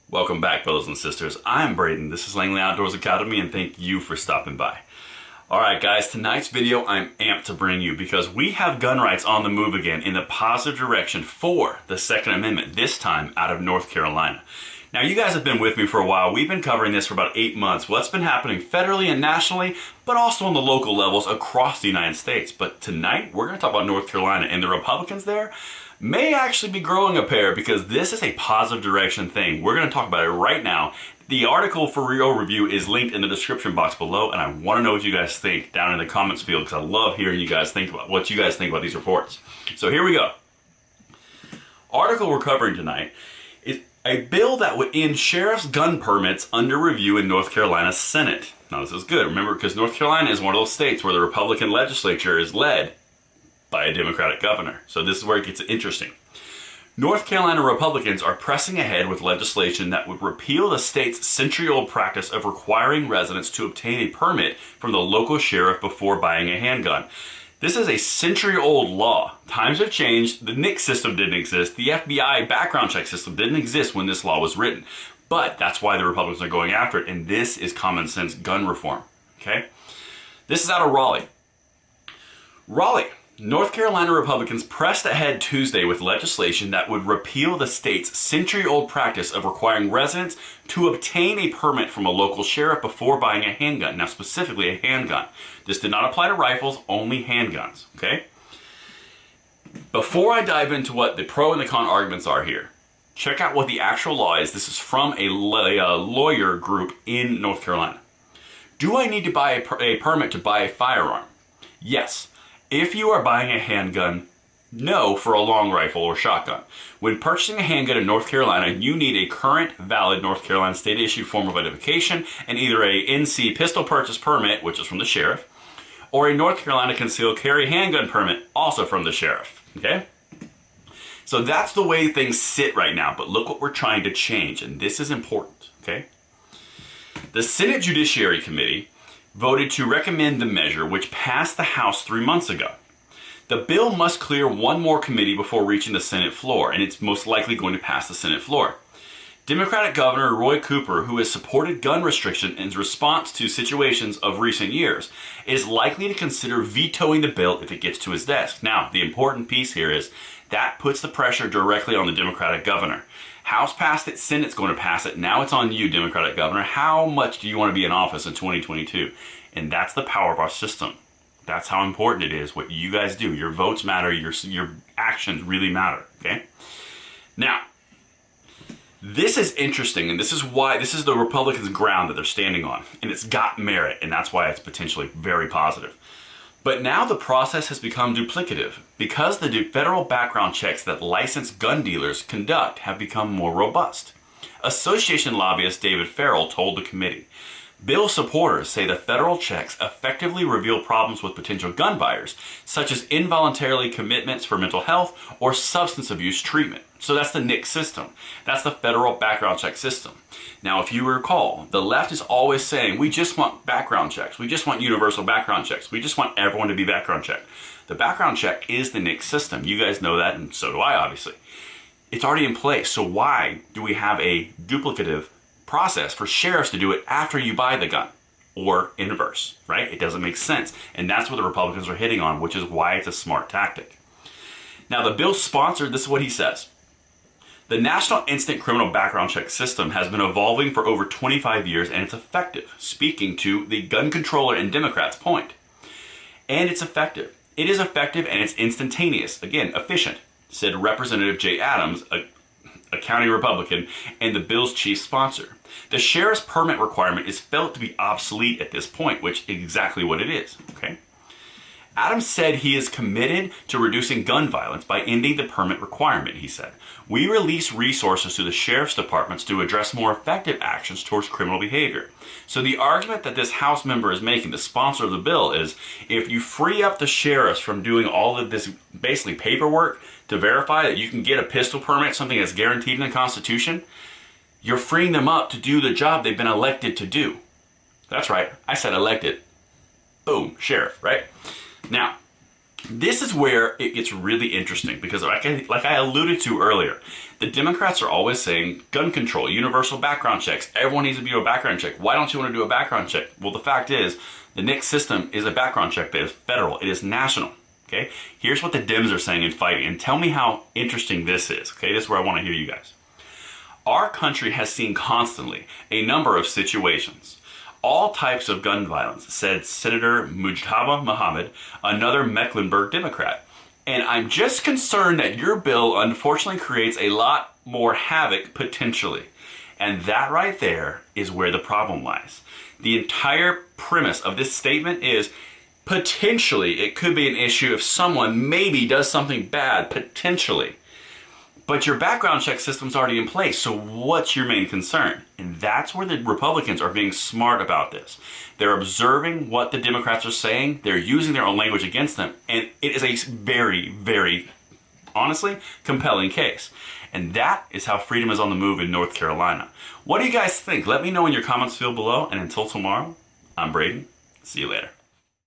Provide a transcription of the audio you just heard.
Welcome back, brothers and sisters. I'm Braden. This is Langley Outdoors Academy, and thank you for stopping by. Alright guys, tonight's video I'm amped to bring you because we have gun rights on the move again in the positive direction for the Second Amendment, this time out of North Carolina. Now you guys have been with me for a while. We've been covering this for about 8 months. What's been happening federally and nationally, but also on the local levels across the United States. But tonight, we're going to talk about North Carolina, and the Republicans there may actually be growing a pair because this is a positive direction thing. We're going to talk about it right now. The article for real review is linked in the description box below, and I want to know what you guys think down in the comments field because I love hearing you guys think about what you guys think about these reports. So here we go. Article we're covering tonight is a bill that would end sheriff's gun permits under review in North Carolina Senate. Now this is good, remember, because North Carolina is one of those states where the Republican legislature is led by a Democratic governor. So this is where it gets interesting. North Carolina Republicans are pressing ahead with legislation that would repeal the state's century-old practice of requiring residents to obtain a permit from the local sheriff before buying a handgun. This is a century-old law. Times have changed. The NICS system didn't exist. The FBI background check system didn't exist when this law was written. But that's why the Republicans are going after it, and this is common sense gun reform. Okay? This is out of Raleigh. Raleigh. North Carolina Republicans pressed ahead Tuesday with legislation that would repeal the state's century-old practice of requiring residents to obtain a permit from a local sheriff before buying a handgun. Now, specifically a handgun. This did not apply to rifles, only handguns, okay? Before I dive into what the pro and the con arguments are here, check out what the actual law is. This is from a lawyer group in North Carolina. Do I need to buy a permit to buy a firearm? Yes. If you are buying a handgun, no for a long rifle or shotgun. When purchasing a handgun in North Carolina, you need a current, valid North Carolina state-issued form of identification and either a NC pistol purchase permit, which is from the sheriff, or a North Carolina concealed carry handgun permit, also from the sheriff, okay? So that's the way things sit right now, but look what we're trying to change, and this is important, okay? The Senate Judiciary Committee voted to recommend the measure, which passed the House 3 months ago. The bill must clear one more committee before reaching the Senate floor, and it's most likely going to pass the Senate floor. Democratic Governor Roy Cooper, who has supported gun restriction in response to situations of recent years, is likely to consider vetoing the bill if it gets to his desk. Now, the important piece here is that puts the pressure directly on the Democratic governor. House passed it, Senate's going to pass it. Now it's on you, Democratic governor. How much do you want to be in office in 2022? And that's the power of our system. That's how important it is, what you guys do. Your votes matter, your actions really matter, okay? Now, this is interesting, and this is the Republicans' ground that they're standing on. And it's got merit, and that's why it's potentially very positive. But now the process has become duplicative because the federal background checks that licensed gun dealers conduct have become more robust. Association lobbyist David Farrell told the committee, bill supporters say the federal checks effectively reveal problems with potential gun buyers, such as involuntary commitments for mental health or substance abuse treatment. So that's the NICS system. That's the federal background check system. Now, if you recall, the left is always saying, we just want background checks. We just want universal background checks. We just want everyone to be background checked. The background check is the NICS system. You guys know that, and so do I, obviously. It's already in place, so why do we have a duplicative process for sheriffs to do it after you buy the gun? Or inverse, right? It doesn't make sense. And that's what the Republicans are hitting on, which is why it's a smart tactic. Now, the bill's sponsor, this is what he says. The National Instant Criminal Background Check System has been evolving for over 25 years, and it's effective, speaking to the gun controller and Democrats' point. And it's effective. It is effective and it's instantaneous. Again, efficient, said Representative Jay Adams, a county Republican, and the bill's chief sponsor. The sheriff's permit requirement is felt to be obsolete at this point, which is exactly what it is, okay? Adams said he is committed to reducing gun violence by ending the permit requirement, he said. We release resources to the sheriff's departments to address more effective actions towards criminal behavior. So the argument that this House member is making, the sponsor of the bill, is if you free up the sheriffs from doing all of this basically paperwork to verify that you can get a pistol permit, something that's guaranteed in the Constitution, you're freeing them up to do the job they've been elected to do. That's right, I said elected. Boom, sheriff, right? Now, This is where it gets really interesting because like I alluded to earlier, the Democrats are always saying gun control, universal background checks. Everyone needs to do a background check. Why don't you want to do a background check? Well, the fact is the NICS system is a background check that is federal. It is national. Okay. Here's what the Dems are saying in fighting, and tell me how interesting this is. Okay. This is where I want to hear you guys. Our country has seen constantly a number of situations, all types of gun violence, said Senator Mujtaba Mohammed, another Mecklenburg Democrat. And I'm just concerned that your bill unfortunately creates a lot more havoc potentially. And that right there is where the problem lies. The entire premise of this statement is potentially it could be an issue if someone maybe does something bad, potentially. But your background check system's already in place, so what's your main concern? And that's where the Republicans are being smart about this. They're observing what the Democrats are saying, they're using their own language against them, and it is a very, very, honestly, compelling case. And that is how freedom is on the move in North Carolina. What do you guys think? Let me know in your comments field below, and until tomorrow, I'm Braden. See you later.